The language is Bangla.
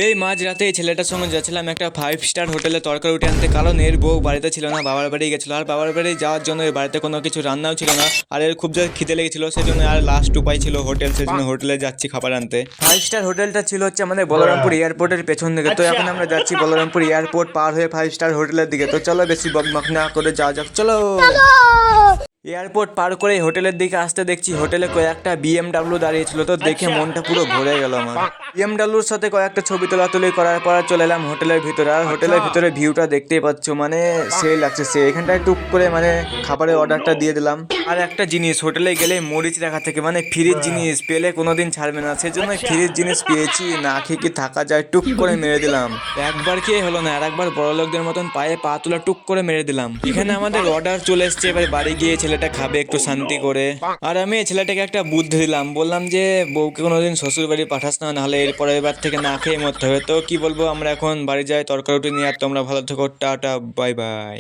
এই মাঝরাতে এই ছেলেটার সঙ্গে যাচ্ছিলাম একটা 5 স্টার হোটেলে তরকারি উঠে আনতে, কারণ এর বউ বাড়িতে ছিল না, বাবার বাড়ি গেছিলো। আর বাবার বাড়ি যাওয়ার জন্য এর বাড়িতে কোনো কিছু রান্নাও ছিল না, আর এর খুব জোর খিদে লেগেছিল, সেজন্য আর লাস্ট উপায় ছিল হোটেল, সেজন্য হোটেলে যাচ্ছি খাবার আনতে। 5 স্টার হোটেলটা ছিল হচ্ছে আমাদের বলরামপুর এয়ারপোর্টের পেছন দিকে। তো এখন আমরা যাচ্ছি বলরামপুর এয়ারপোর্ট পার হয়ে 5 স্টার হোটেলের দিকে। তো চলো বেশি বকবক না করে যাওয়া যাক, চলো। এয়ারপোর্ট পার করে হোটেলের দিকে আসতে দেখছি হোটেলে কয়েকটা বিএমডাব্লিউ দাঁড়িয়ে ছিল। তো দেখে মনটা পুরো ভরে গেল আমার। বিএমডাব্লিউর সাথে কয়েকটা ছবি তোলাতুলি করার পর চলে এলাম হোটেলের ভিতরে। আর হোটেলের ভিতরে ভিউটা দেখতেই পাচ্ছ, মানে সেই লাগছে সে। এখানটায় টুক করে মানে খাবারের অর্ডারটা দিয়ে দিলাম। আর একটা জিনিস, হোটেলে গেলে মরিচ রাখা থেকে, মানে ফ্রিজ জিনিস পেলে কোনোদিন ছাড়বে না, সেজন্য ফ্রিজ জিনিস পেয়েছি, না খেয়ে কি থাকা যায়, টুক করে মেরে দিলাম। একবার খেয়ে হলো না, আর একবার বড় লোকদের মতন পায়ে পা তুলা টুক করে মেরে দিলাম। এখানে আমাদের অর্ডার চলে এসছে, এবার বাড়ি গিয়ে ছেলেটা খাবে একটু শান্তি করে। আর আমি এই ছেলেটাকে একটা বুদ্ধি দিলাম, বললাম যে বউকে কোনোদিন শ্বশুর বাড়ি পাঠাস না, নাহলে এরপরে এবার থেকে না খেয়ে মরতে হবে। তো কি বলবো, আমরা এখন বাড়ি যাই তরকারি নিয়ে। আর তোমরা ভালো থেকো, টাটা বাই বাই।